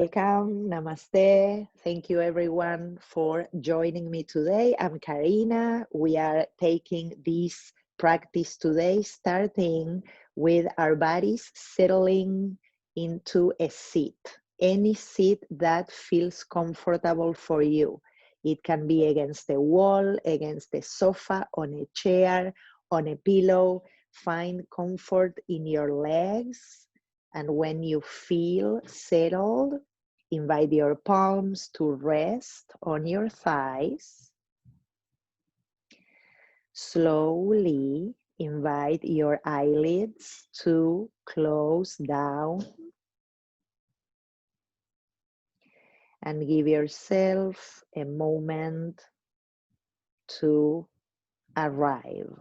Welcome, Namaste. Thank you everyone for joining me today. I'm Karina. We are taking this practice today, starting with our bodies settling into a seat, any seat that feels comfortable for you. It can be against a wall, against a sofa, on a chair, on a pillow. Find comfort in your legs. And when you feel settled, invite your palms to rest on your thighs. Slowly invite your eyelids to close down and give yourself a moment to arrive.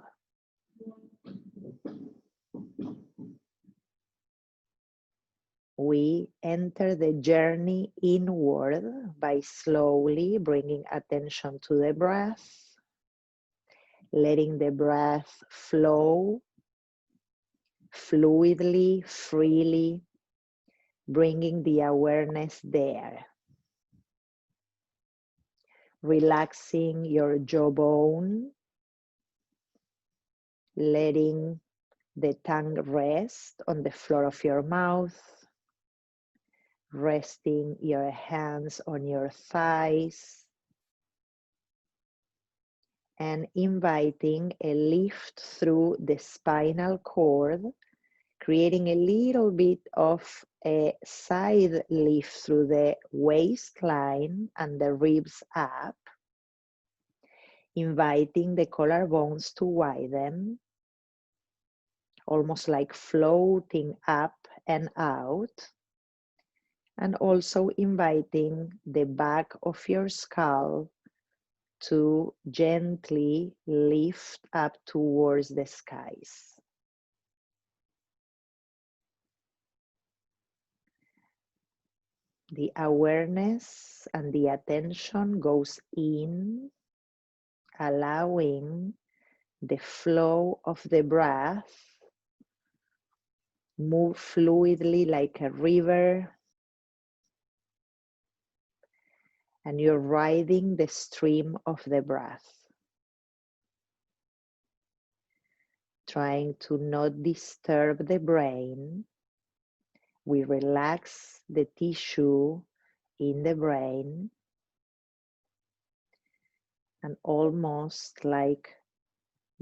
We enter the journey inward by slowly bringing attention to the breath, letting the breath flow fluidly, freely, bringing the awareness there. Relaxing your jawbone, letting the tongue rest on the floor of your mouth, resting your hands on your thighs, and inviting a lift through the spinal cord, creating a little bit of a side lift through the waistline and the ribs up, inviting the collarbones to widen, almost like floating up and out, and also inviting the back of your skull to gently lift up towards the skies. The awareness and the attention goes in, allowing the flow of the breath move fluidly like a river, and you're riding the stream of the breath, trying to not disturb the brain. We relax the tissue in the brain, and almost like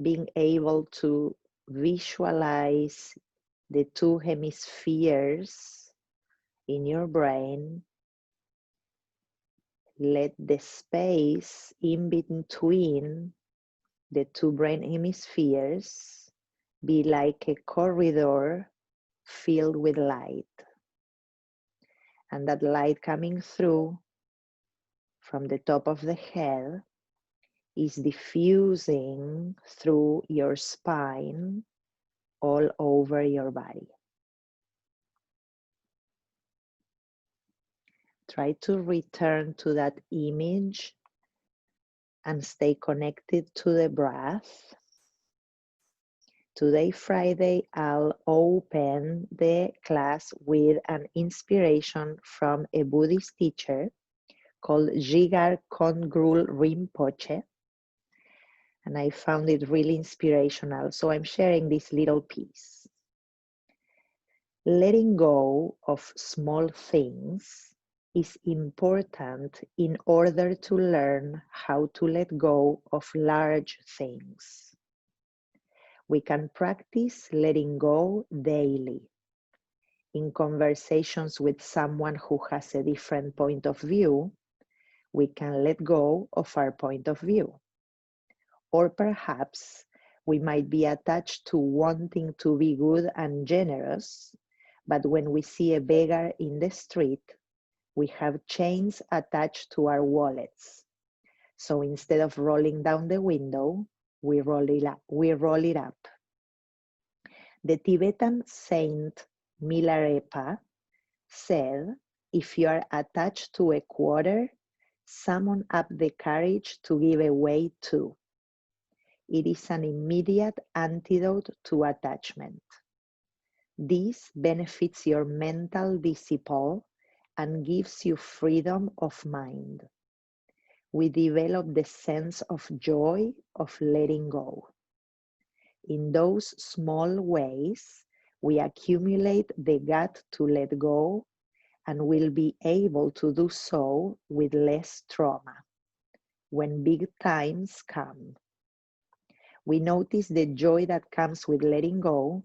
being able to visualize the two hemispheres in your brain. Let the space in between the two brain hemispheres be like a corridor filled with light. And that light coming through from the top of the head is diffusing through your spine all over your body. Try to return to that image and stay connected to the breath. Today, Friday, I'll open the class with an inspiration from a Buddhist teacher called Jigar Kongtrul Rinpoche. And I found it really inspirational, so I'm sharing this little piece. Letting go of small things is important in order to learn how to let go of large things. We can practice letting go daily. In conversations with someone who has a different point of view, we can let go of our point of view. Or perhaps we might be attached to wanting to be good and generous, but when we see a beggar in the street, we have chains attached to our wallets. So instead of rolling down the window, we roll it up. The Tibetan saint Milarepa said, if you are attached to a quarter, summon up the courage to give away too. It is an immediate antidote to attachment. This benefits your mental discipline and gives you freedom of mind. We develop the sense of joy of letting go. In those small ways, we accumulate the gut to let go and will be able to do so with less trauma when big times come. We notice the joy that comes with letting go,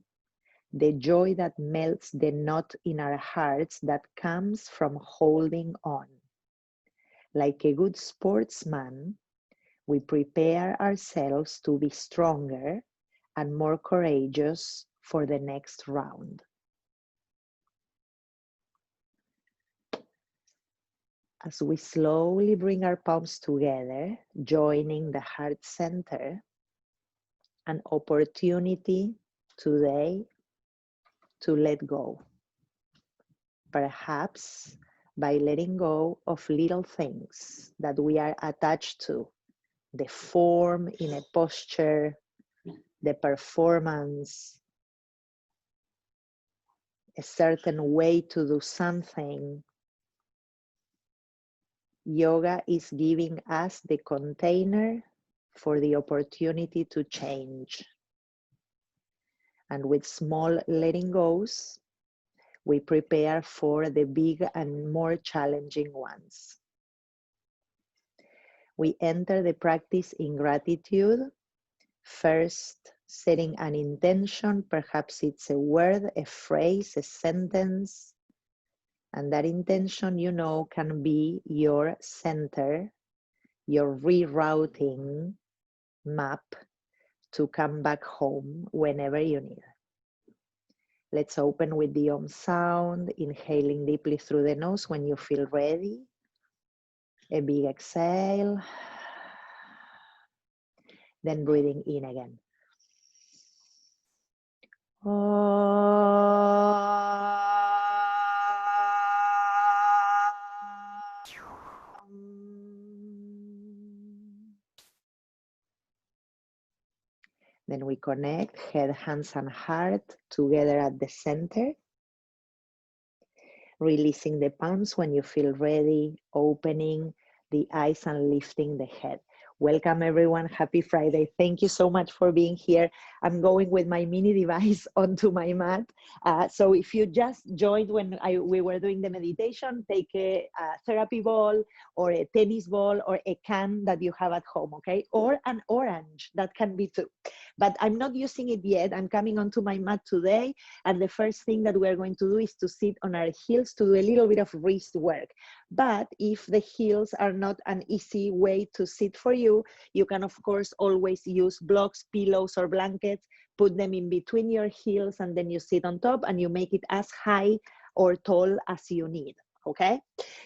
the joy that melts the knot in our hearts that comes from holding on. Like a good sportsman, we prepare ourselves to be stronger and more courageous for the next round. As we slowly bring our palms together, joining the heart center, an opportunity today to let go. Perhaps by letting go of little things that we are attached to, the form in a posture, the performance, a certain way to do something. Yoga is giving us the container for the opportunity to change. And with small letting goes, we prepare for the big and more challenging ones. We enter the practice in gratitude, first setting an intention, perhaps it's a word, a phrase, a sentence, and that intention, you know, can be your center, your rerouting map to come back home whenever you need. Let's open with the Om sound, inhaling deeply through the nose when you feel ready. A big exhale, then breathing in again. Then we connect head, hands, and heart together at the center. Releasing the palms when you feel ready, opening the eyes and lifting the head. Welcome everyone, happy Friday. Thank you so much for being here. I'm going with my mini device onto my mat. So if you just joined when we were doing the meditation, take a therapy ball or a tennis ball or a can that you have at home, okay? Or an orange, that can be too. But I'm not using it yet. I'm coming onto my mat today. And the first thing that we're going to do is to sit on our heels to do a little bit of wrist work. But if the heels are not an easy way to sit for you, you can of course always use blocks, pillows, or blankets, put them in between your heels, and then you sit on top and you make it as high or tall as you need. Okay,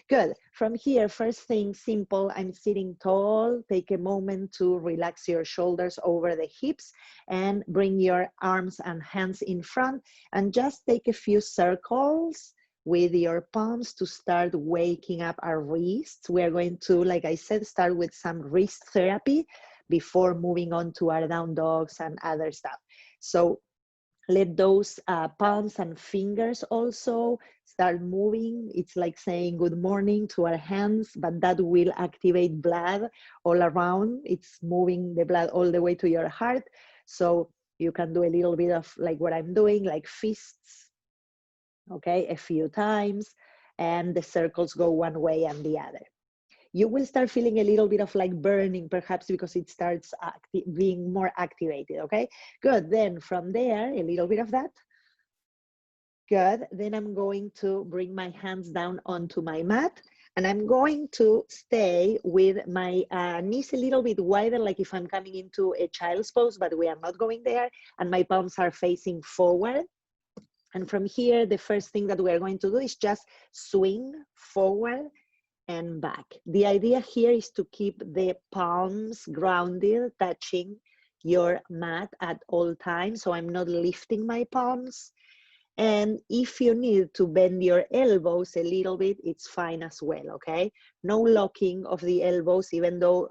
good. From here, first thing, simple, I'm sitting tall. Take a moment to relax your shoulders over the hips and bring your arms and hands in front and just take a few circles with your palms to start waking up our wrists. We're going to, like I said, start with some wrist therapy before moving on to our down dogs and other stuff. So let those palms and fingers also start moving. It's like saying good morning to our hands, but that will activate blood all around. It's moving the blood all the way to your heart. So you can do a little bit of like what I'm doing, like fists, okay, a few times, and the circles go one way and the other. You will start feeling a little bit of like burning, perhaps because it starts being more activated, okay? Good, then from there, a little bit of that. Good, then I'm going to bring my hands down onto my mat, and I'm going to stay with my knees a little bit wider, like if I'm coming into a child's pose, but we are not going there, and my palms are facing forward. And from here, the first thing that we're going to do is just swing forward and back. The idea here is to keep the palms grounded, touching your mat at all times. So I'm not lifting my palms. And if you need to bend your elbows a little bit, it's fine as well, okay? No locking of the elbows, even though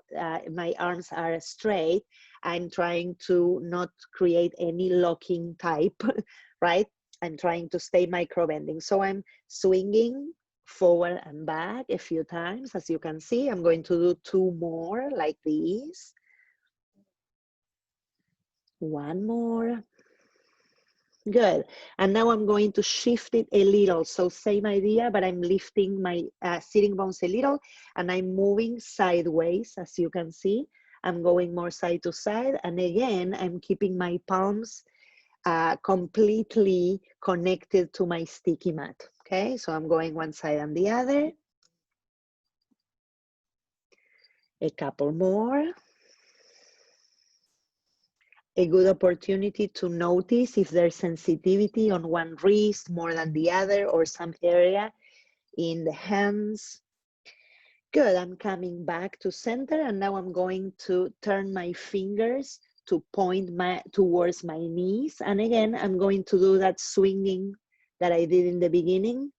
my arms are straight. I'm trying to not create any locking type, right? I'm trying to stay micro bending. So I'm swinging Forward and back a few times. As you can see, I'm going to do 2 more like these. 1 more. Good. And now I'm going to shift it a little. So same idea, but I'm lifting my sitting bones a little and I'm moving sideways, as you can see. I'm going more side to side. And again, I'm keeping my palms completely connected to my sticky mat. Okay, so I'm going one side and the other. A couple more. A good opportunity to notice if there's sensitivity on one wrist more than the other or some area in the hands. Good, I'm coming back to center and now I'm going to turn my fingers to point towards my knees. And again, I'm going to do that swinging that I did in the beginning,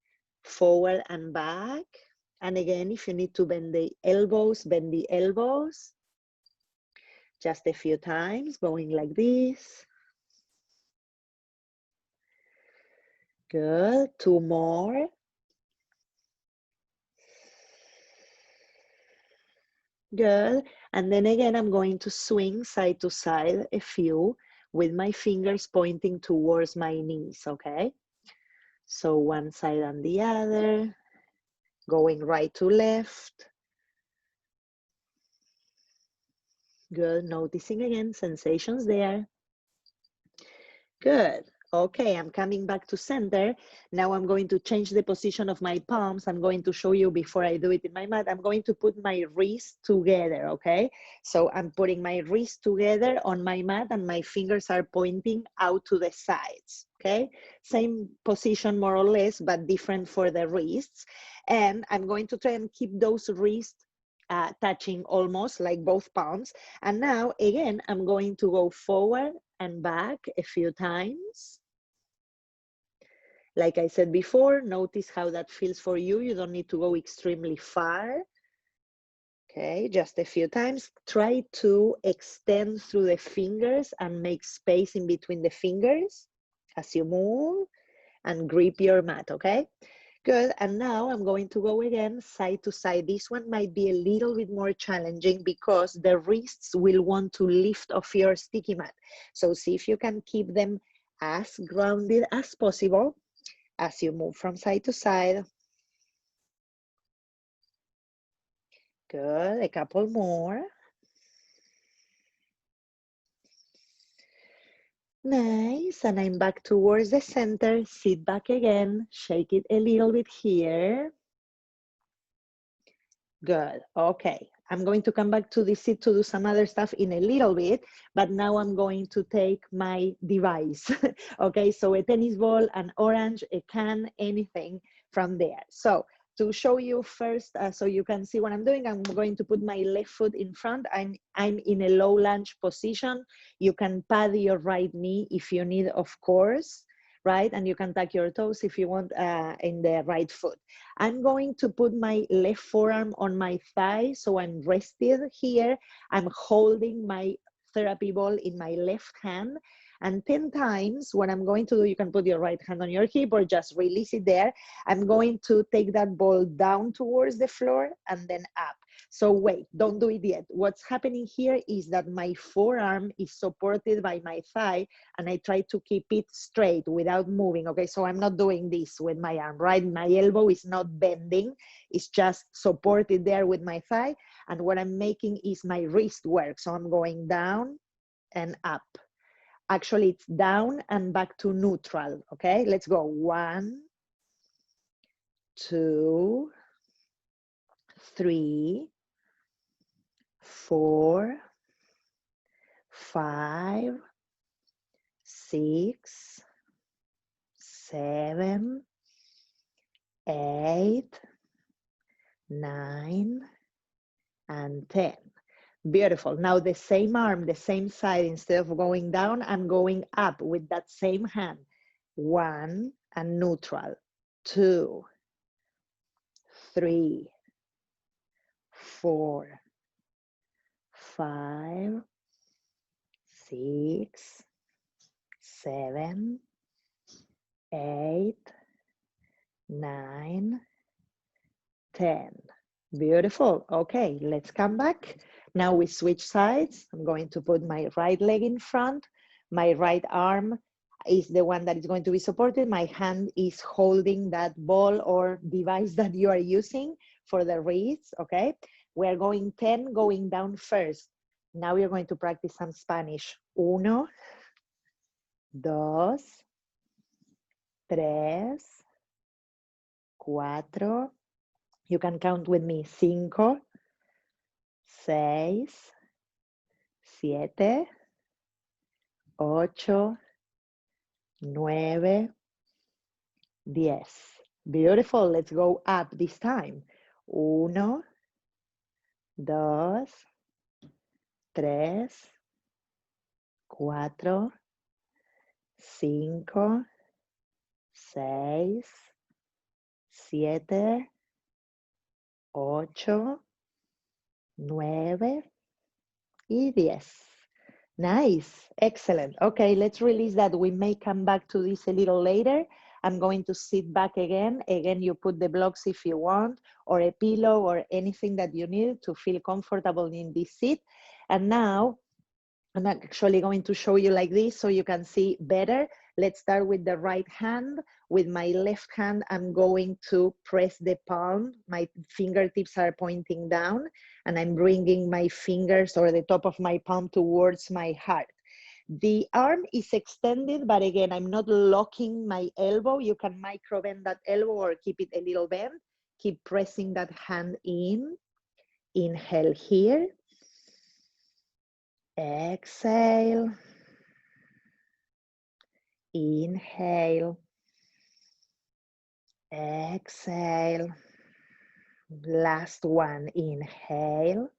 forward and back. And again, if you need to bend the elbows, bend the elbows. Just a few times, going like this. Good, 2 more. Good, and then again, I'm going to swing side to side a few with my fingers pointing towards my knees, okay? So one side and the other, going right to left. Good, noticing again, sensations there. Good. Okay, I'm coming back to center. Now I'm going to change the position of my palms. I'm going to show you before I do it in my mat. I'm going to put my wrists together, okay? So I'm putting my wrists together on my mat and my fingers are pointing out to the sides, okay? Same position more or less, but different for the wrists. And I'm going to try and keep those wrists touching almost like both palms. And now again, I'm going to go forward and back a few times. Like I said before, notice how that feels for you. You don't need to go extremely far. Okay, just a few times. Try to extend through the fingers and make space in between the fingers as you move and grip your mat, okay? Good, and now I'm going to go again side to side. This one might be a little bit more challenging because the wrists will want to lift off your sticky mat. So see if you can keep them as grounded as possible as you move from side to side. Good, a couple more. Nice, and I'm back towards the center. Sit back again, shake it a little bit here. Good, okay. I'm going to come back to the seat to do some other stuff in a little bit, but now I'm going to take my device. Okay, so a tennis ball, an orange, a can, anything from there. So to show you first, so you can see what I'm doing, I'm going to put my left foot in front. I'm in a low lunge position. You can pad your right knee if you need, of course, right? And you can tuck your toes if you want in the right foot. I'm going to put my left forearm on my thigh, so I'm rested here. I'm holding my therapy ball in my left hand. And 10 times, what I'm going to do, you can put your right hand on your hip or just release it there. I'm going to take that ball down towards the floor and then up. So wait, don't do it yet. What's happening here is that my forearm is supported by my thigh and I try to keep it straight without moving, okay? So I'm not doing this with my arm, right? My elbow is not bending, it's just supported there with my thigh. And what I'm making is my wrist work. So I'm going down and up. Actually, it's down and back to neutral, okay? Let's go. 1, 2, 3, 4, 5, 6, 7, 8, 9, and 10. Beautiful. Now the same arm, the same side, instead of going down, I'm going up with that same hand. 1 and neutral. 2, 3, 4, 5, 6, 7, 8, 9, 10. Beautiful. Okay, let's come back. Now we switch sides. I'm going to put my right leg in front. My right arm is the one that is going to be supported. My hand is holding that ball or device that you are using for the wrists, okay? We are going 10, going down first. Now we are going to practice some Spanish. 1, 2, 3, 4. You can count with me. 5, 6, 7, 8, 9, 10. Beautiful. Let's go up this time. 1, 2, 3, 4, 5, 6, 7, 8, 9, y 10. Nice, excellent. Okay, let's release that. We may come back to this a little later. I'm going to sit back again. Again, you put the blocks if you want, or a pillow or anything that you need to feel comfortable in this seat. And now I'm actually going to show you like this so you can see better. Let's start with the right hand. With my left hand, I'm going to press the palm. My fingertips are pointing down, and I'm bringing my fingers or the top of my palm towards my heart. The arm is extended, but again, I'm not locking my elbow. You can micro bend that elbow or keep it a little bent. Keep pressing that hand in. Inhale here. Exhale. Inhale. Exhale. Last one. Inhale.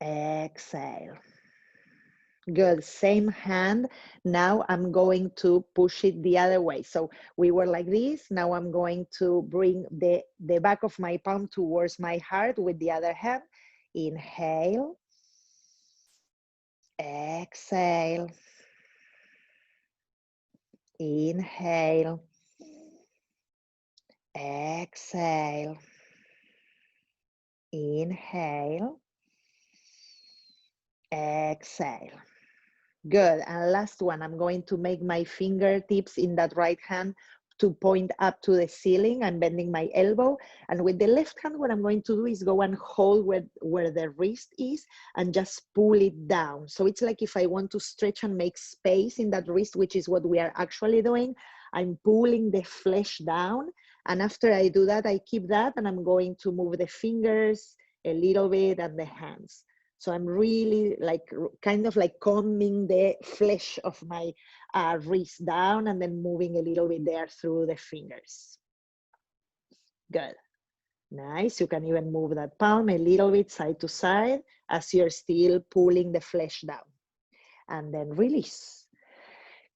Exhale. Good. Same hand. Now I'm going to push it the other way. So we were like this. Now I'm going to bring the back of my palm towards my heart with the other hand. Inhale. Exhale. Inhale. Exhale. Inhale. Exhale. Good. And last one, I'm going to make my fingertips in that right hand to point up to the ceiling. I'm bending my elbow. And with the left hand, what I'm going to do is go and hold where the wrist is and just pull it down. So it's like if I want to stretch and make space in that wrist, which is what we are actually doing, I'm pulling the flesh down. And after I do that, I keep that and I'm going to move the fingers a little bit and the hands. So I'm really like kind of like combing the flesh of my wrist down and then moving a little bit there through the fingers. Good. Nice. You can even move that palm a little bit side to side as you're still pulling the flesh down. And then release.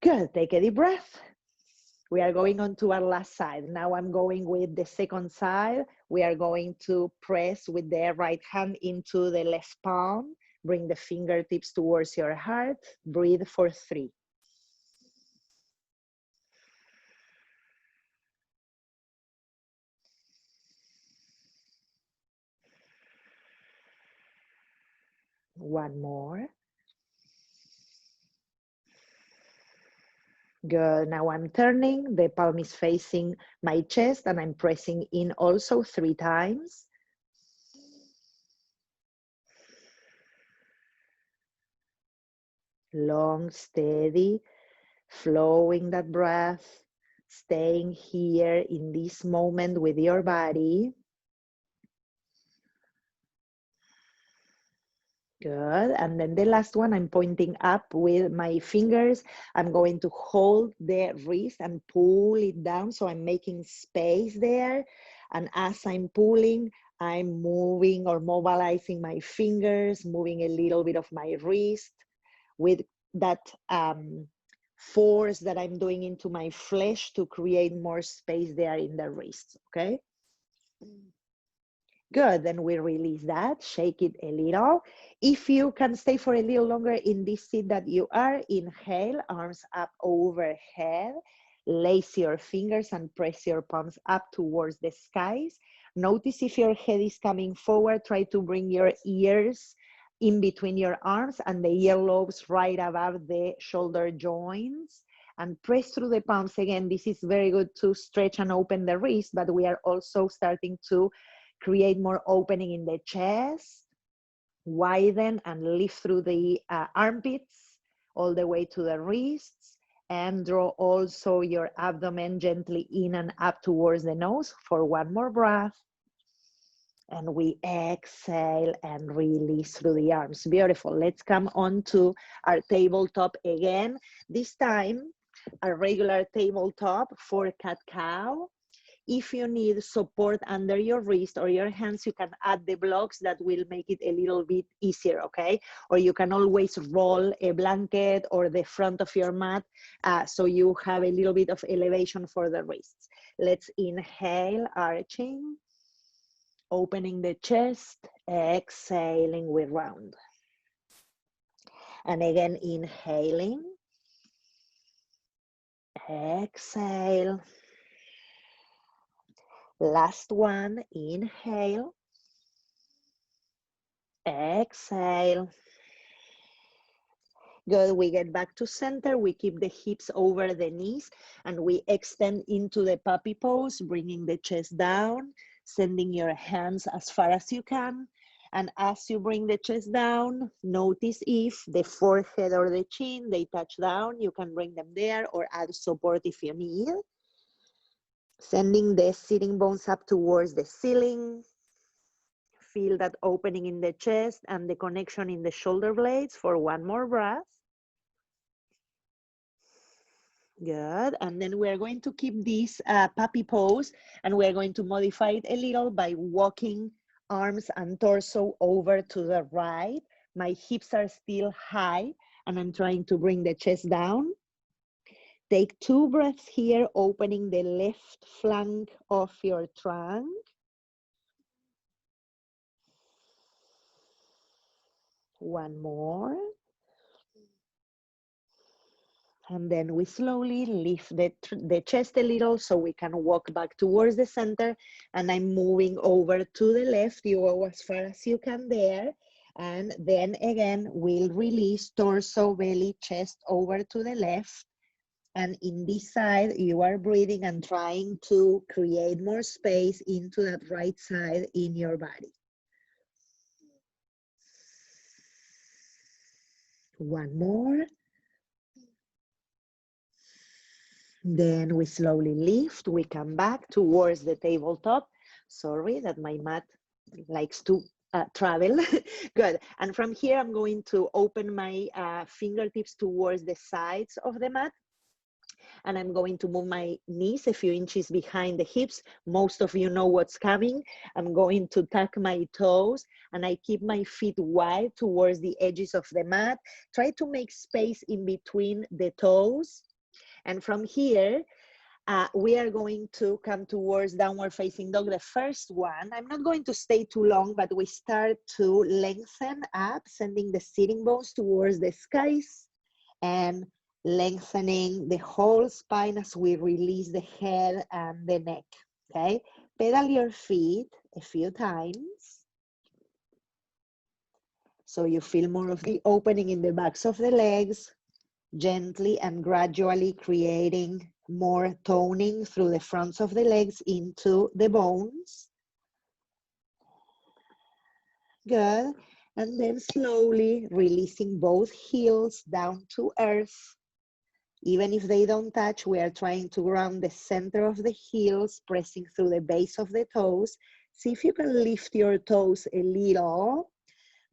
Good. Take a deep breath. We are going on to our last side. Now I'm going with the second side. We are going to press with the right hand into the left palm. Bring the fingertips towards your heart. Breathe for 3. One more. Good. Now I'm turning. The palm is facing my chest and I'm pressing in also 3 times. Long, steady, flowing that breath, staying here in this moment with your body. Good. And then the last one, I'm pointing up with my fingers. I'm going to hold the wrist and pull it down. So I'm making space there. And as I'm pulling, I'm moving or mobilizing my fingers, moving a little bit of my wrist with that force that I'm doing into my flesh to create more space there in the wrist. Okay. Good, then we release that, shake it a little. If you can stay for a little longer in this seat that you are, inhale, arms up overhead. Lace your fingers and press your palms up towards the skies. Notice if your head is coming forward, try to bring your ears in between your arms and the earlobes right above the shoulder joints, and press through the palms. Again, this is very good to stretch and open the wrist, but we are also starting to create more opening in the chest. Widen and lift through the armpits all the way to the wrists, and draw also your abdomen gently in and up towards the nose for one more breath. And we exhale and release through the arms. Beautiful. Let's come on to our tabletop again. This time, a regular tabletop for cat-cow. If you need support under your wrist or your hands, you can add the blocks. That will make it a little bit easier, okay? Or you can always roll a blanket or the front of your mat so you have a little bit of elevation for the wrists. Let's inhale, arching, opening the chest, exhaling, we round. And again, inhaling, exhale. Last one, inhale, exhale. Good, we get back to center, we keep the hips over the knees, and we extend into the puppy pose, bringing the chest down, sending your hands as far as you can. And as you bring the chest down, notice if the forehead or the chin, they touch down, you can bring them there or add support if you need. Sending the sitting bones up towards the ceiling. Feel that opening in the chest and the connection in the shoulder blades for one more breath. Good, and then we're going to keep this puppy pose, and we're going to modify it a little by walking arms and torso over to the right. My hips are still high, and I'm trying to bring the chest down. Take 2 breaths here, opening the left flank of your trunk. One more. And then we slowly lift the chest a little so we can walk back towards the center. And I'm moving over to the left. You go as far as you can there. And then again, we'll release torso, belly, chest over to the left. And in this side, you are breathing and trying to create more space into that right side in your body. One more. Then we slowly lift, we come back towards the tabletop. Sorry that my mat likes to travel. Good. And from here, I'm going to open my fingertips towards the sides of the mat. And I'm going to move my knees a few inches behind the hips. Most of you know what's coming. I'm going to tuck my toes, and I keep my feet wide towards the edges of the mat. Try to make space in between the toes. And from here, we are going to come towards downward facing dog, the first one. I'm not going to stay too long, but we start to lengthen up, sending the sitting bones towards the skies and lengthening the whole spine as we release the head and the neck, okay? Pedal your feet a few times so you feel more of the opening in the backs of the legs, gently and gradually creating more toning through the fronts of the legs into the bones. Good. And then slowly releasing both heels down to earth. Even if they don't touch, we are trying to ground the center of the heels, pressing through the base of the toes. See if you can lift your toes a little.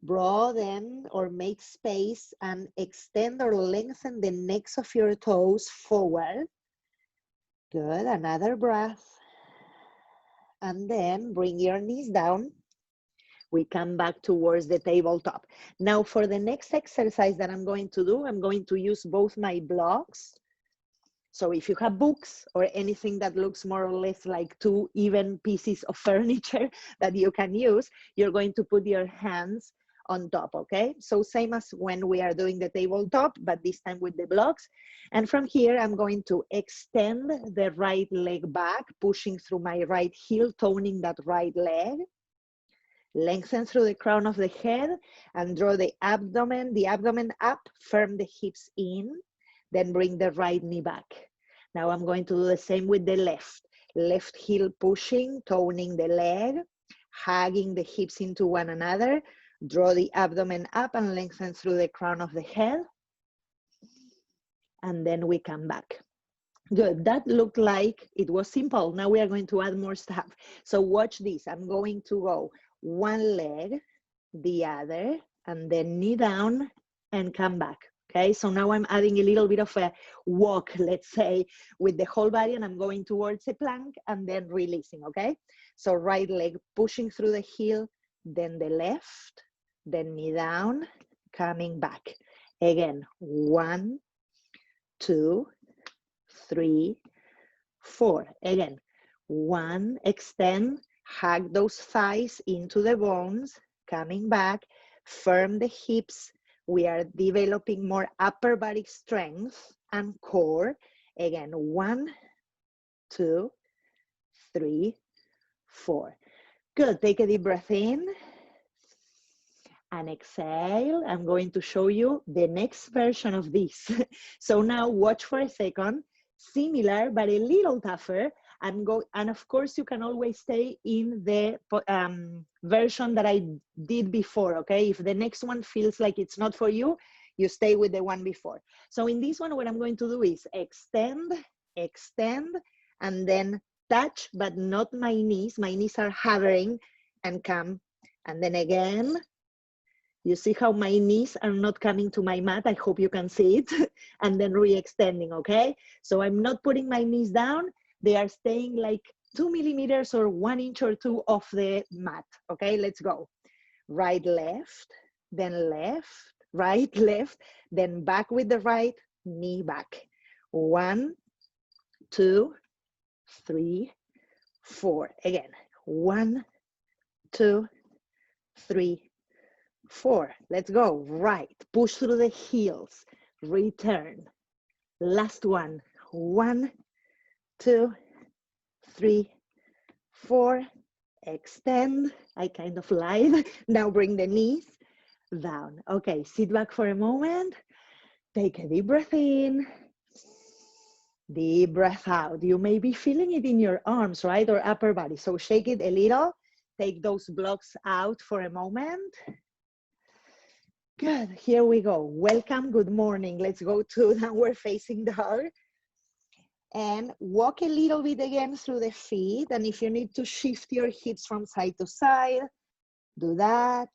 Broaden or make space and extend or lengthen the necks of your toes forward. Good, another breath. And then bring your knees down. We come back towards the tabletop. Now for the next exercise that I'm going to do, I'm going to use both my blocks. So if you have books or anything that looks more or less like 2 even pieces of furniture that you can use, you're going to put your hands on top, okay? So same as when we are doing the tabletop, but this time with the blocks. And from here, I'm going to extend the right leg back, pushing through my right heel, toning that right leg. Lengthen through the crown of the head and draw the abdomen up, firm the hips in, then bring the right knee back. Now I'm going to do the same with the left heel pushing, toning the leg, hugging the hips into one another, draw the abdomen up and lengthen through the crown of the head, and then we come back. Good, that looked like it was simple. Now we are going to add more stuff. So watch this, I'm going to go one leg, the other, and then knee down and come back. Okay, so now I'm adding a little bit of a walk, let's say, with the whole body, and I'm going towards a plank and then releasing, okay? So right leg pushing through the heel, then the left, then knee down, coming back. Again, 1, 2, 3, 4. Again, 1, extend, hug those thighs into the bones, coming back, firm the hips. We are developing more upper body strength and core. Again, 1, 2, 3, 4. Good, take a deep breath in and exhale. I'm going to show you the next version of this. So now watch for a second, similar but a little tougher. And of course you can always stay in the version that I did before, okay? If the next one feels like it's not for you, you stay with the one before. So in this one, what I'm going to do is extend, and then touch, but not my knees. My knees are hovering, and come. And then again, you see how my knees are not coming to my mat? I hope you can see it. And then re-extending, okay? So I'm not putting my knees down. They are staying like 2 millimeters or 1 inch or 2 off the mat. Okay, let's go. Right, left, then left, right, left, then back with the right, knee back. 1, 2, 3, 4. Again, 1, 2, 3, 4. Let's go. Right, push through the heels, return. Last one. 1, 2, 3, 4, extend. I kind of lied. Now bring the knees down. Okay, sit back for a moment. Take a deep breath in. Deep breath out. You may be feeling it in your arms, right? Or upper body. So shake it a little. Take those blocks out for a moment. Good, here we go. Welcome, good morning. Let's go to downward facing dog. And walk a little bit again through the feet. And if you need to shift your hips from side to side, do that.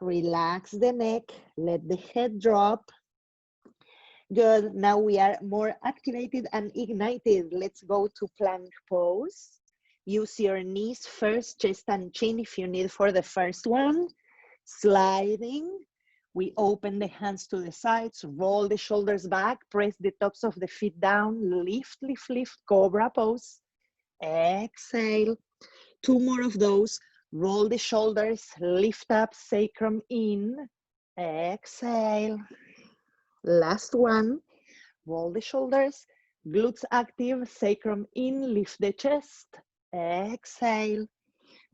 Relax the neck, let the head drop. Good, now we are more activated and ignited. Let's go to plank pose. Use your knees first, chest and chin if you need for the first one. Sliding. We open the hands to the sides, roll the shoulders back, press the tops of the feet down, lift, lift, lift, cobra pose. Exhale. 2 more of those. Roll the shoulders, lift up, sacrum in. Exhale. Last one. Roll the shoulders, glutes active, sacrum in, lift the chest. Exhale.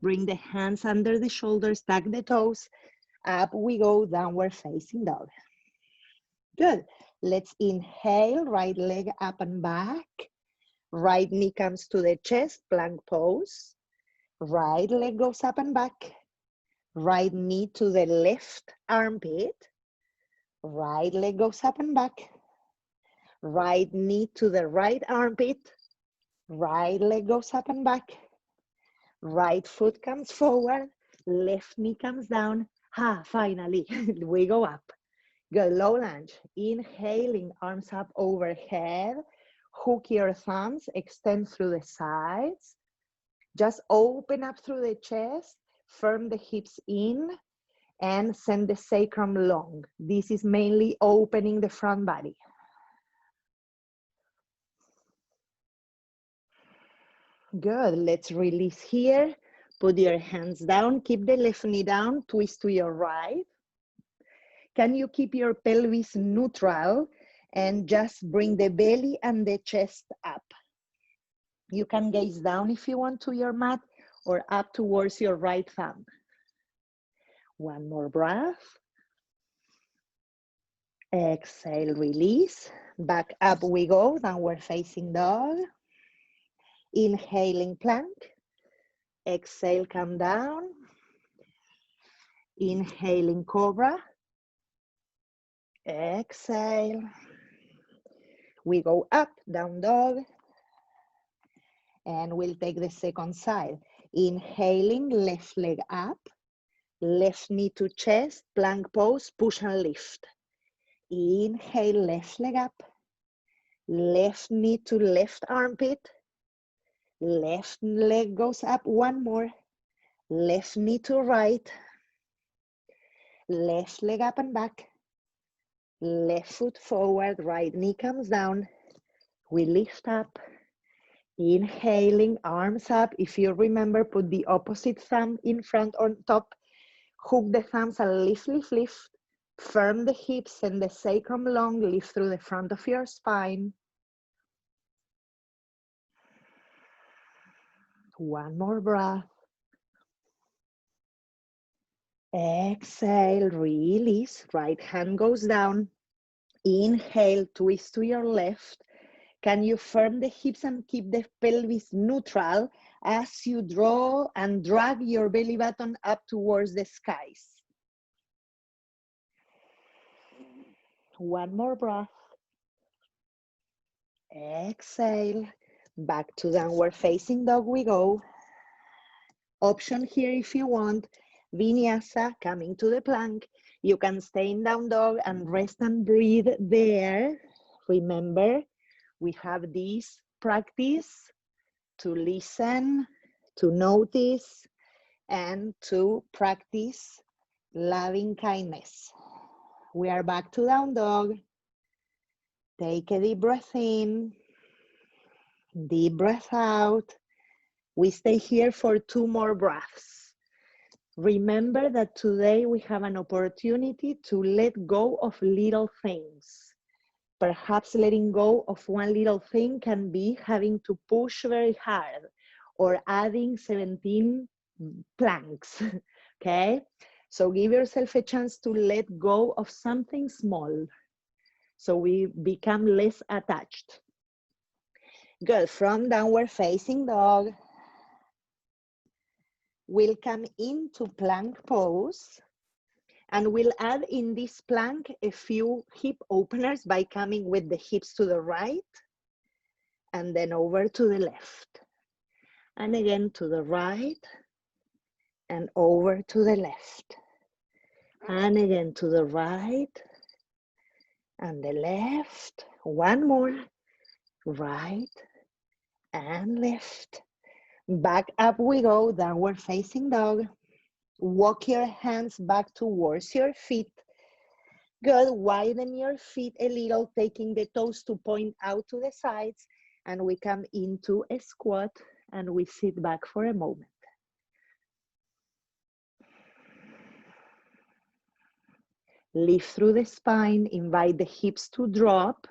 Bring the hands under the shoulders, tuck the toes. Up we go, downward facing dog. Good. Let's inhale, right leg up and back. Right knee comes to the chest, plank pose. Right leg goes up and back. Right knee to the left armpit. Right leg goes up and back. Right knee to the right armpit. Right leg goes up and back. Right foot comes forward. Left knee comes down. Finally, we go up. Good, low lunge. Inhaling, arms up overhead. Hook your thumbs, extend through the sides. Just open up through the chest, firm the hips in, and send the sacrum long. This is mainly opening the front body. Good, let's release here. Put your hands down, keep the left knee down, twist to your right. Can you keep your pelvis neutral and just bring the belly and the chest up? You can gaze down if you want to your mat or up towards your right thumb. One more breath. Exhale, release. Back up we go, downward facing dog. Inhaling plank. Exhale, come down. Inhaling cobra. Exhale. We go up, down dog. And we'll take the second side. Inhaling, left leg up. Left knee to chest, plank pose, push and lift. Inhale, left leg up. Left knee to left armpit. Left leg goes up, one more. Left knee to right. Left leg up and back. Left foot forward, right knee comes down. We lift up. Inhaling, arms up. If you remember, put the opposite thumb in front on top. Hook the thumbs and lift, lift, lift. Firm the hips and the sacrum long. Lift through the front of your spine. One more breath. Exhale, release. Right hand goes down. Inhale, twist to your left. Can you firm the hips and keep the pelvis neutral as you draw and drag your belly button up towards the skies? One more breath. Exhale. Back to downward facing dog we go. Option here if you want. Vinyasa, coming to the plank. You can stay in down dog and rest and breathe there. Remember, we have this practice to listen, to notice, and to practice loving kindness. We are back to down dog. Take a deep breath in, deep breath out. We stay here for 2 more breaths. Remember that today we have an opportunity to let go of little things. Perhaps letting go of one little thing can be having to push very hard or adding 17 planks, okay? So give yourself a chance to let go of something small so we become less attached. Good, from downward facing dog, we'll come into plank pose. And we'll add in this plank a few hip openers by coming with the hips to the right and then over to the left. And again to the right and over to the left. And again to the right and the left. One more, right and left. Back up we go, downward facing dog. Walk your hands back towards your feet. Good, widen your feet a little, taking the toes to point out to the sides, and we come into a squat and we sit back for a moment. Lift through the spine, invite the hips to drop.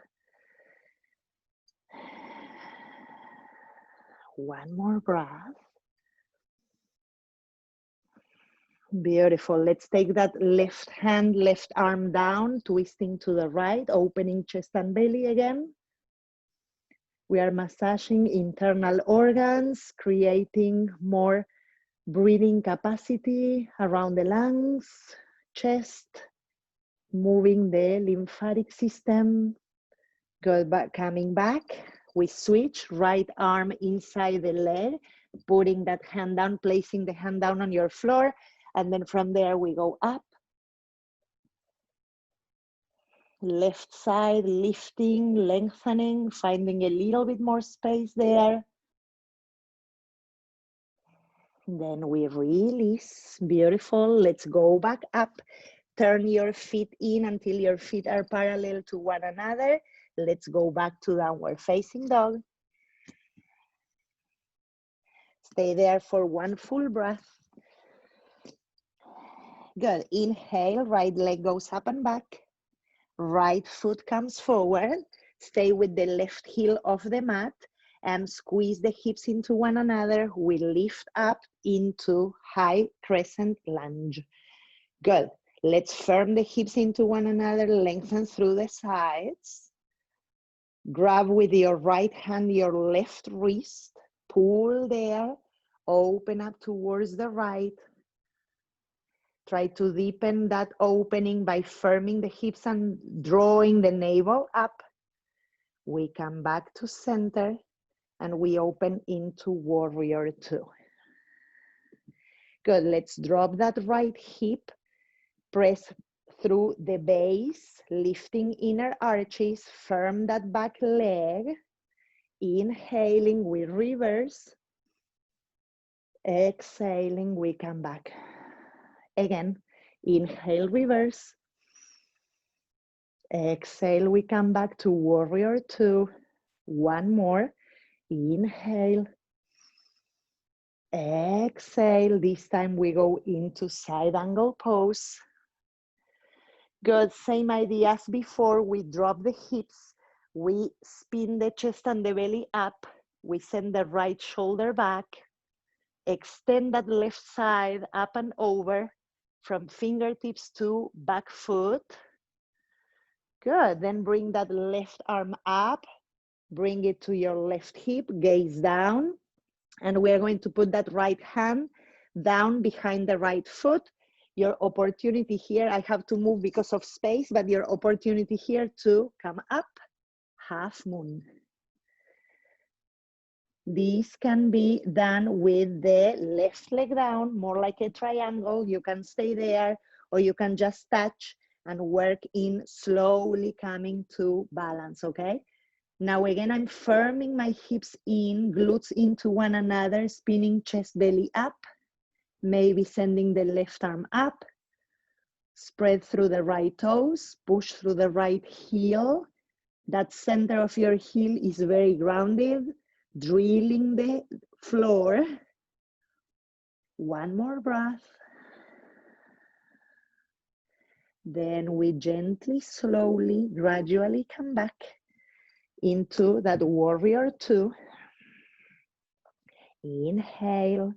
One more breath. Beautiful. Let's take that left hand, left arm down, twisting to the right, opening chest and belly again. We are massaging internal organs, creating more breathing capacity around the lungs, chest, moving the lymphatic system. Good, back, coming back. We switch, right arm inside the leg, putting that hand down, placing the hand down on your floor. And then from there we go up. Left side, lifting, lengthening, finding a little bit more space there. Then we release, beautiful. Let's go back up. Turn your feet in until your feet are parallel to one another. Let's go back to downward facing dog. Stay there for one full breath. Good. Inhale, right leg goes up and back. Right foot comes forward. Stay with the left heel off the mat and squeeze the hips into one another. We lift up into high crescent lunge. Good. Let's firm the hips into one another, lengthen through the sides. Grab with your right hand your left wrist, pull there, open up towards the right. Try to deepen that opening by firming the hips and drawing the navel up. We come back to center and we open into warrior two. Good, let's drop that right hip, press through the base, lifting inner arches, firm that back leg. Inhaling, we reverse. Exhaling, we come back. Again, inhale, reverse. Exhale, we come back to warrior two. One more. Inhale. Exhale. This time we go into side angle pose. Good, same idea as before. We drop the hips. We spin the chest and the belly up. We send the right shoulder back. Extend that left side up and over from fingertips to back foot. Good, then bring that left arm up. Bring it to your left hip, gaze down. And we are going to put that right hand down behind the right foot. Your opportunity here, I have to move because of space, but your opportunity here to come up, half moon. This can be done with the left leg down, more like a triangle. You can stay there, or you can just touch and work in slowly coming to balance, okay? Now again, I'm firming my hips in, glutes into one another, spinning chest belly up, maybe sending the left arm up, spread through the right toes, push through the right heel. That center of your heel is very grounded, drilling the floor. One more breath. Then we gently, slowly, gradually come back into that warrior two. Inhale.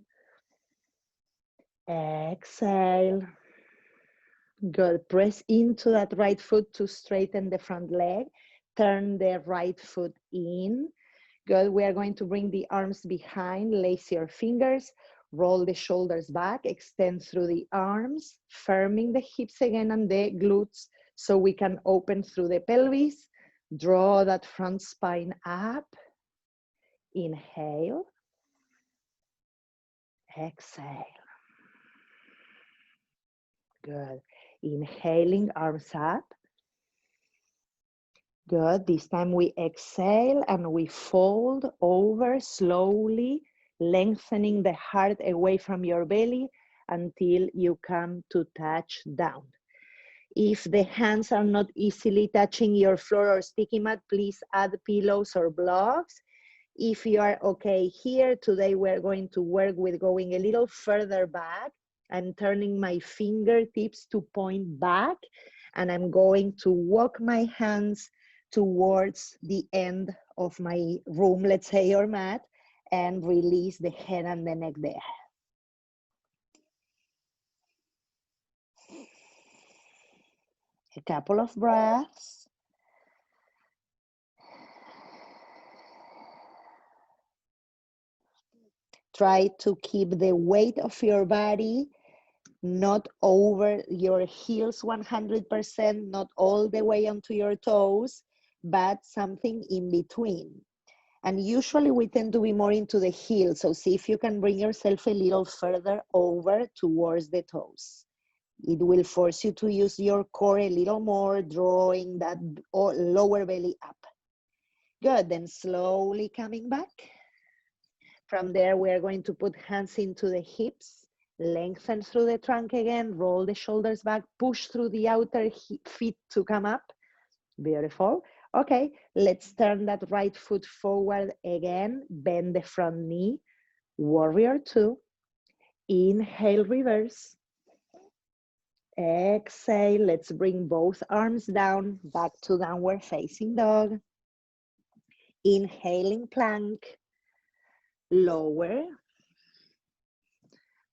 Exhale. Good. Press into that right foot to straighten the front leg. Turn the right foot in. Good. We are going to bring the arms behind. Lace your fingers. Roll the shoulders back. Extend through the arms. Firming the hips again and the glutes so we can open through the pelvis. Draw that front spine up. Inhale. Exhale. Good. Inhaling, arms up. Good. This time we exhale and we fold over slowly, lengthening the heart away from your belly until you come to touch down. If the hands are not easily touching your floor or sticky mat, please add pillows or blocks. If you are okay here, today we're going to work with going a little further back. I'm turning my fingertips to point back, and I'm going to walk my hands towards the end of my room, let's say, or mat, and release the head and the neck there. A couple of breaths. Try to keep the weight of your body not over your heels 100%, not all the way onto your toes, but something in between. And usually we tend to be more into the heels, so see if you can bring yourself a little further over towards the toes. It will force you to use your core a little more, drawing that lower belly up. Good, then slowly coming back. From there, we are going to put hands into the hips, lengthen through the trunk again, roll the shoulders back, push through the outer feet to come up. Beautiful. Okay, let's turn that right foot forward again, bend the front knee, Warrior 2. Inhale, reverse. Exhale, let's bring both arms down, back to downward facing dog. Inhaling plank, lower.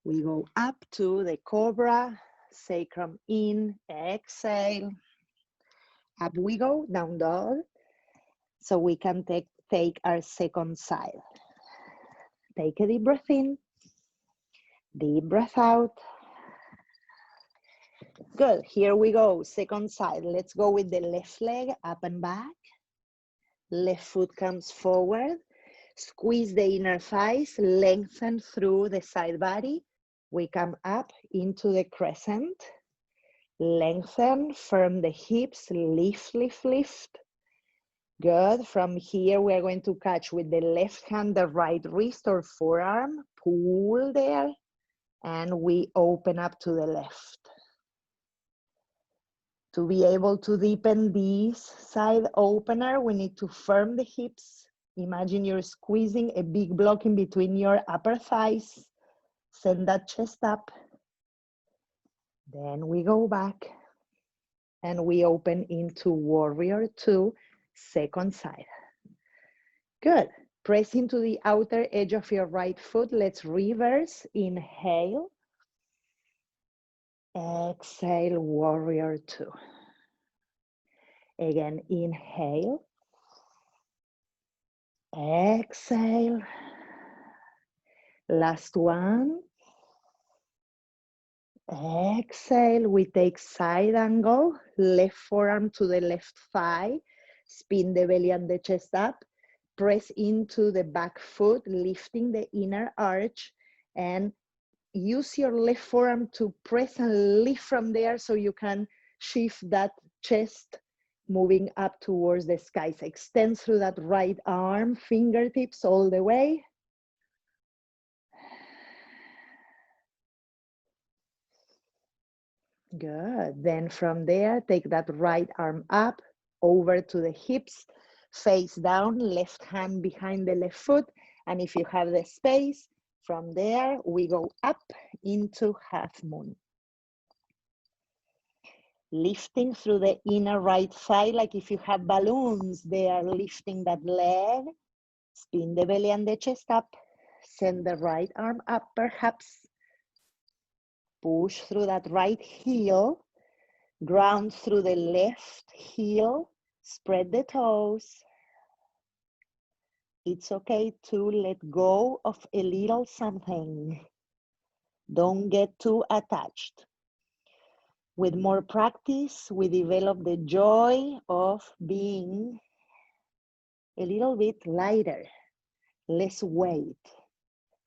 We go up to the cobra, sacrum in, exhale. Up we go, down dog. So we can take our second side. Take a deep breath in, deep breath out. Good, here we go, second side. Let's go with the left leg up and back. Left foot comes forward. Squeeze the inner thighs, lengthen through the side body. We come up into the crescent. Lengthen, firm the hips, lift, lift, lift. Good, from here we are going to catch with the left hand the right wrist or forearm. Pull there, and we open up to the left. To be able to deepen this side opener, we need to firm the hips. Imagine you're squeezing a big block in between your upper thighs. Send that chest up. Then we go back and we open into Warrior 2, second side. Good. Press into the outer edge of your right foot. Let's reverse. Inhale. Exhale, Warrior 2. Again, inhale. Exhale. Last one. Exhale, we take side angle, left forearm to the left thigh, spin the belly and the chest up, press into the back foot, lifting the inner arch, and use your left forearm to press and lift from there so you can shift that chest moving up towards the skies. Extend through that right arm, fingertips all the way. Good. Then from there, take that right arm up, over to the hips, face down, left hand behind the left foot. And if you have the space, from there, we go up into half moon. Lifting through the inner right thigh, like if you have balloons, they are lifting that leg. Spin the belly and the chest up. Send the right arm up, perhaps. Push through that right heel. Ground through the left heel. Spread the toes. It's okay to let go of a little something. Don't get too attached. With more practice, we develop the joy of being a little bit lighter, less weight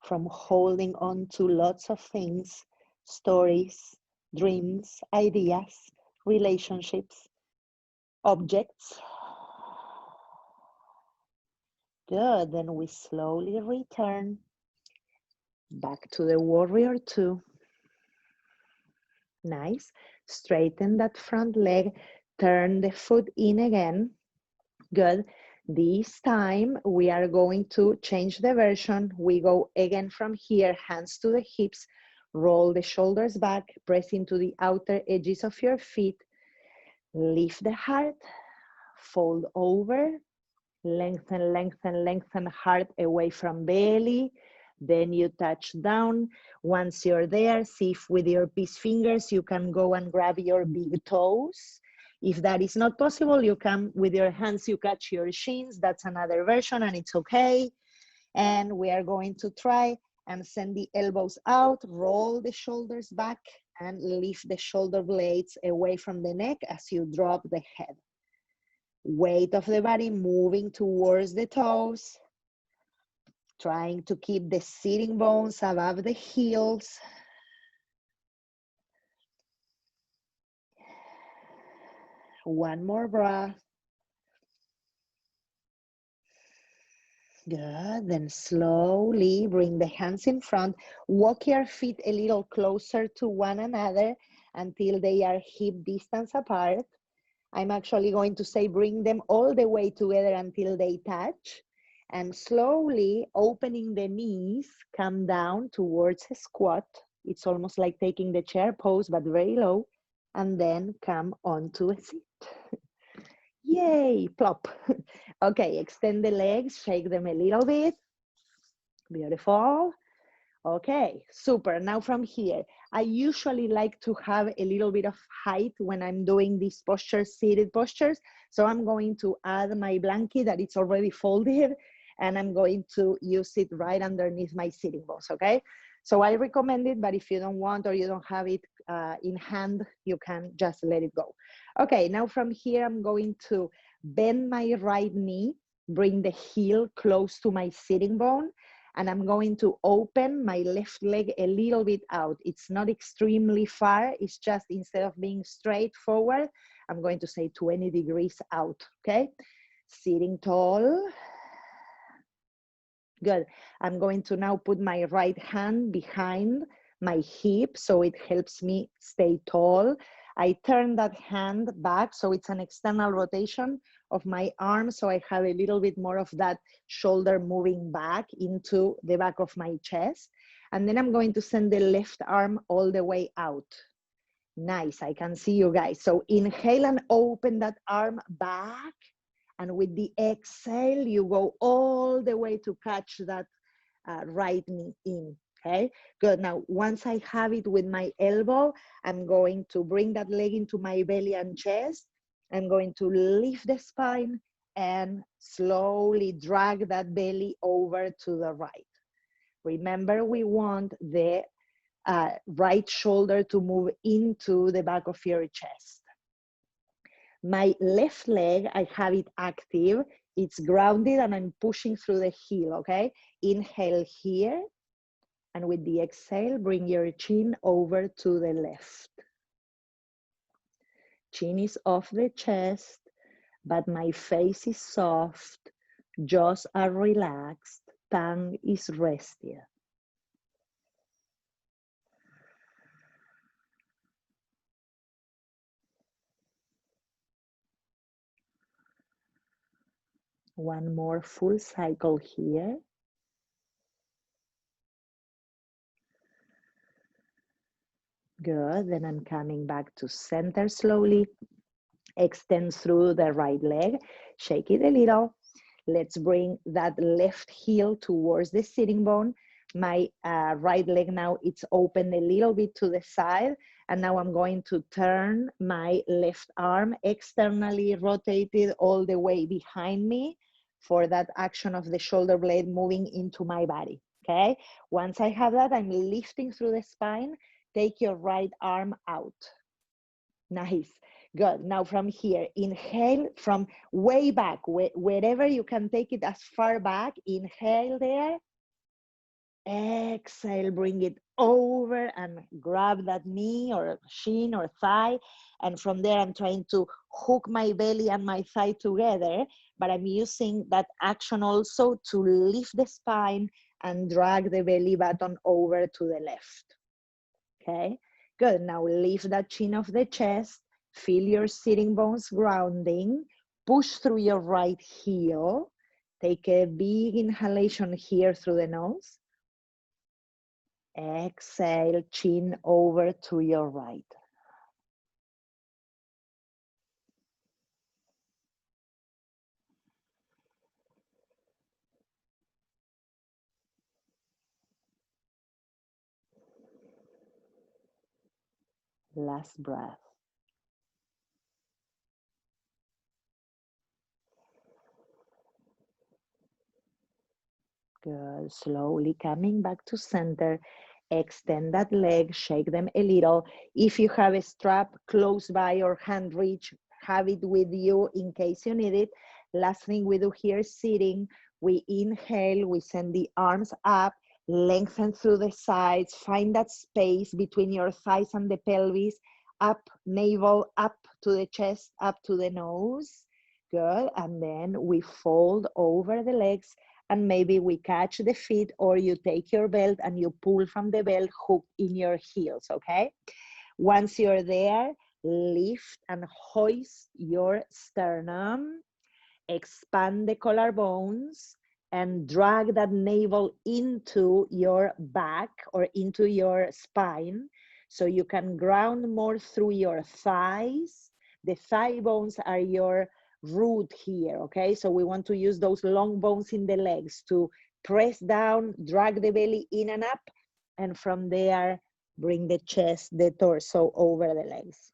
from holding on to lots of things, stories, dreams, ideas, relationships, objects. Good, then we slowly return back to the Warrior 2. Nice. Straighten that front leg, turn the foot in again. Good. This time we are going to change the version. We go again from here, hands to the hips, roll the shoulders back, press into the outer edges of your feet, lift the heart, fold over, lengthen, lengthen, lengthen heart away from belly. Then you touch down. Once you're there, see if with your peace fingers you can go and grab your big toes. If that is not possible, you can, with your hands, you catch your shins. That's another version and it's okay. And we are going to try and send the elbows out, roll the shoulders back and lift the shoulder blades away from the neck as you drop the head. Weight of the body moving towards the toes. Trying to keep the sitting bones above the heels. One more breath. Good, then slowly bring the hands in front. Walk your feet a little closer to one another until they are hip distance apart. I'm actually going to say bring them all the way together until they touch. And slowly opening the knees, come down towards a squat. It's almost like taking the chair pose, but very low. And then come onto a seat. Yay, plop. Okay, extend the legs, shake them a little bit. Beautiful. Okay, super. Now from here, I usually like to have a little bit of height when I'm doing these postures, seated postures. So I'm going to add my blanket that it's already folded, and I'm going to use it right underneath my sitting bones, okay? So I recommend it, but if you don't want or you don't have it in hand, you can just let it go. Okay, now from here, I'm going to bend my right knee, bring the heel close to my sitting bone, and I'm going to open my left leg a little bit out. It's not extremely far. It's just instead of being straight forward, I'm going to say 20 degrees out, okay? Sitting tall. Good. I'm going to now put my right hand behind my hip so it helps me stay tall. I turn that hand back so it's an external rotation of my arm, so I have a little bit more of that shoulder moving back into the back of my chest. And then I'm going to send the left arm all the way out. Nice, I can see you guys. So inhale and open that arm back. And with the exhale, you go all the way to catch that right knee in, okay? Good, now once I have it with my elbow, I'm going to bring that leg into my belly and chest. I'm going to lift the spine and slowly drag that belly over to the right. Remember, we want the right shoulder to move into the back of your chest. My left leg, I have it active. It's grounded and I'm pushing through the heel, okay? Inhale here. And with the exhale, bring your chin over to the left. Chin is off the chest, but my face is soft. Jaws are relaxed. Tongue is rested. One more full cycle here. Good, then I'm coming back to center slowly. Extend through the right leg, shake it a little. Let's bring that left heel towards the sitting bone. My right leg now, it's open a little bit to the side. And now I'm going to turn my left arm externally rotated all the way behind me for that action of the shoulder blade moving into my body, okay? Once I have that, I'm lifting through the spine. Take your right arm out. Nice. Good. Now from here, inhale from way back, wherever you can take it as far back. Inhale there. Exhale, bring it over and grab that knee or shin or thigh. And from there, I'm trying to hook my belly and my thigh together, but I'm using that action also to lift the spine and drag the belly button over to the left. Okay, good. Now lift that chin off the chest. Feel your sitting bones grounding. Push through your right heel. Take a big inhalation here through the nose. Exhale, chin over to your right. Last breath. Good. Slowly coming back to center. Extend that leg, shake them a little. If you have a strap close by or hand reach, have it with you in case you need it. Last thing we do here, sitting, we inhale, we send the arms up, lengthen through the sides, find that space between your thighs and the pelvis, up, navel, up to the chest, up to the nose. Good. And then we fold over the legs, and maybe we catch the feet, or you take your belt and you pull from the belt hooked in your heels, okay? Once you're there, lift and hoist your sternum, expand the collarbones, and drag that navel into your back or into your spine, so you can ground more through your thighs. The thigh bones are your root here, okay? So we want to use those long bones in the legs to press down, drag the belly in and up, and from there, bring the chest, the torso over the legs.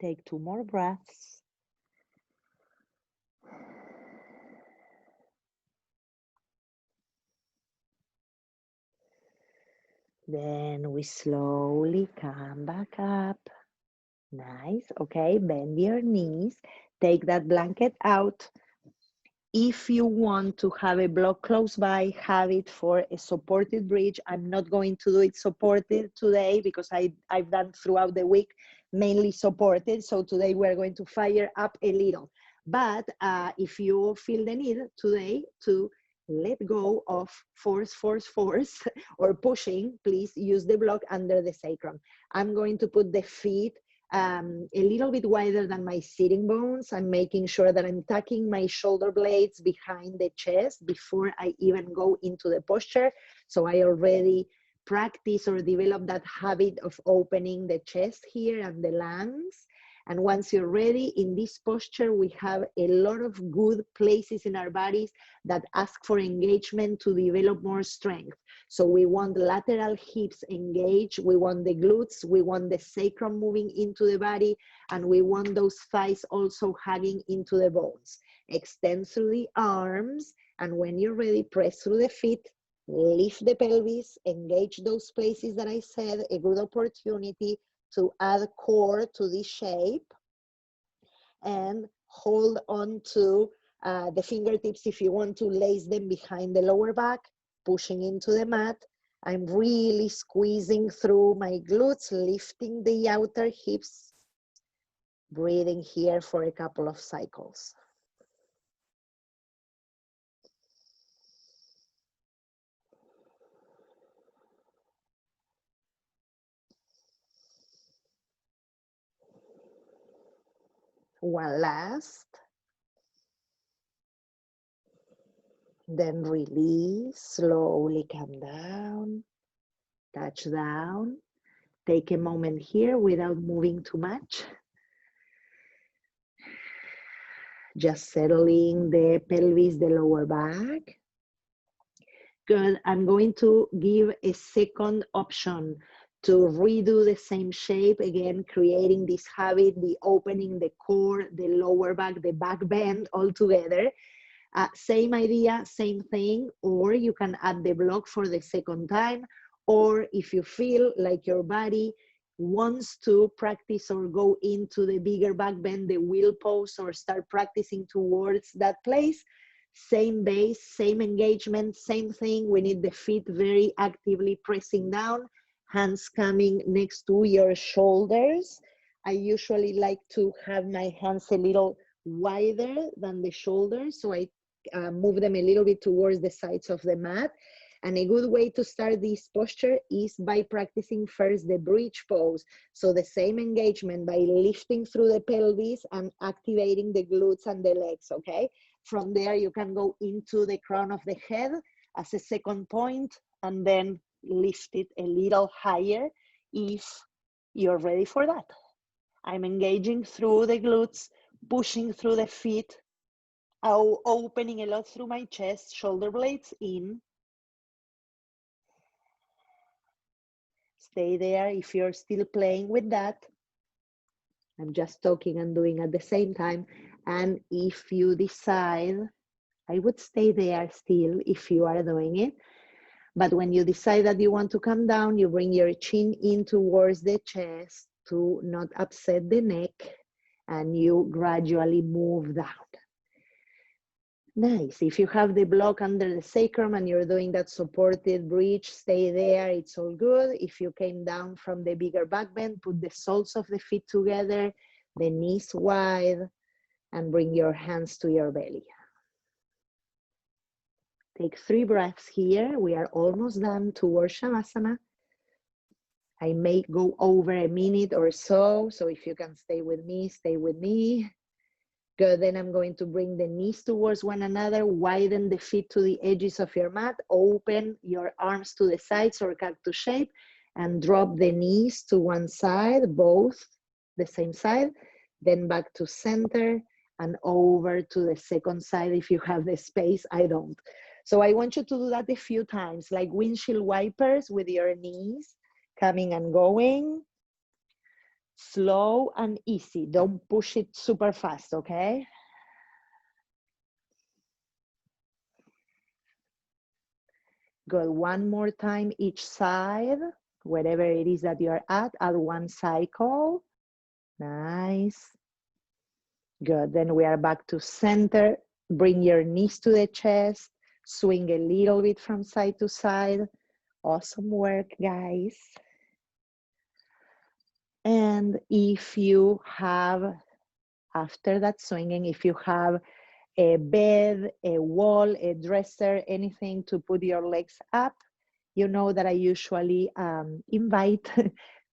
Take 2 more breaths. Then we slowly come back up. Nice, okay, bend your knees. Take that blanket out. If you want to have a block close by, have it for a supported bridge. I'm not going to do it supported today because I've done throughout the week mainly supported. So today we're going to fire up a little. But if you feel the need today to let go of force, or pushing, please use the block under the sacrum. I'm going to put the feet a little bit wider than my sitting bones. I'm making sure that I'm tucking my shoulder blades behind the chest before I even go into the posture. So I already practice or develop that habit of opening the chest here and the lungs. And once you're ready in this posture, we have a lot of good places in our bodies that ask for engagement to develop more strength. So we want lateral hips engaged, we want the glutes, we want the sacrum moving into the body, and we want those thighs also hugging into the bones. Extend through the arms, and when you're ready, press through the feet, lift the pelvis, engage those places that I said, a good opportunity to add core to this shape, and hold on to the fingertips if you want to lace them behind the lower back, pushing into the mat. I'm really squeezing through my glutes, lifting the outer hips, breathing here for a couple of cycles. One last. Then release, slowly come down, touch down. Take a moment here without moving too much. Just settling the pelvis, the lower back. Good, I'm going to give a second option to redo the same shape, again, creating this habit, the opening, the core, the lower back, the back bend all together. Same idea, same thing, or you can add the block for the second time, or if you feel like your body wants to practice or go into the bigger back bend, the wheel pose, or start practicing towards that place, same base, same engagement, same thing. We need the feet very actively pressing down, hands coming next to your shoulders. I usually like to have my hands a little wider than the shoulders, so I move them a little bit towards the sides of the mat. And a good way to start this posture is by practicing first the bridge pose. So the same engagement by lifting through the pelvis and activating the glutes and the legs, okay? From there, you can go into the crown of the head as a second point, and then lift it a little higher if you're ready for that. I'm engaging through the glutes, pushing through the feet, opening a lot through my chest, shoulder blades in. Stay there if you're still playing with that. I'm just talking and doing at the same time. And if you decide, I would stay there still if you are doing it. But when you decide that you want to come down, you bring your chin in towards the chest to not upset the neck, and you gradually move down. Nice. If you have the block under the sacrum and you're doing that supported bridge, stay there. It's all good. If you came down from the bigger back bend, put the soles of the feet together, the knees wide, and bring your hands to your belly. Take 3 breaths here. We are almost done towards Shavasana. I may go over a minute or so. So if you can stay with me, stay with me. Good, then I'm going to bring the knees towards one another, widen the feet to the edges of your mat, open your arms to the sides or cactus shape, and drop the knees to one side, both the same side, then back to center and over to the second side if you have the space. I don't. So I want you to do that a few times, like windshield wipers with your knees coming and going. Slow and easy. Don't push it super fast, okay? Good. One more time each side, wherever it is that you're at one cycle. Nice. Good. Then we are back to center. Bring your knees to the chest. Swing a little bit from side to side. Awesome work, guys. And if you have, after that swinging, if you have a bed, a wall, a dresser, anything to put your legs up, you know that I usually invite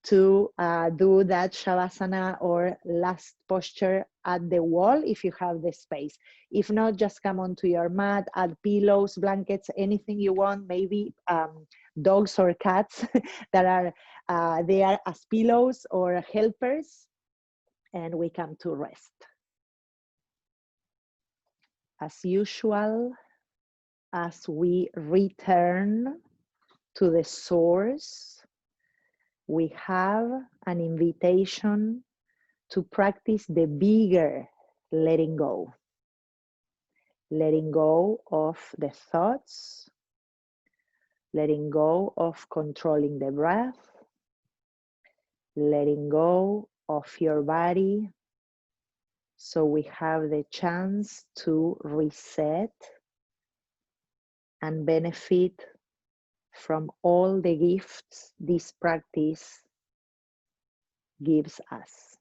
to do that Shavasana or last posture at the wall if you have the space. If not, just come onto your mat, add pillows, blankets, anything you want, maybe dogs or cats that are there as pillows or helpers, and we come to rest. As usual, as we return to the source, we have an invitation to practice the bigger letting go. Letting go of the thoughts, letting go of controlling the breath, letting go of your body, so we have the chance to reset and benefit from all the gifts this practice gives us.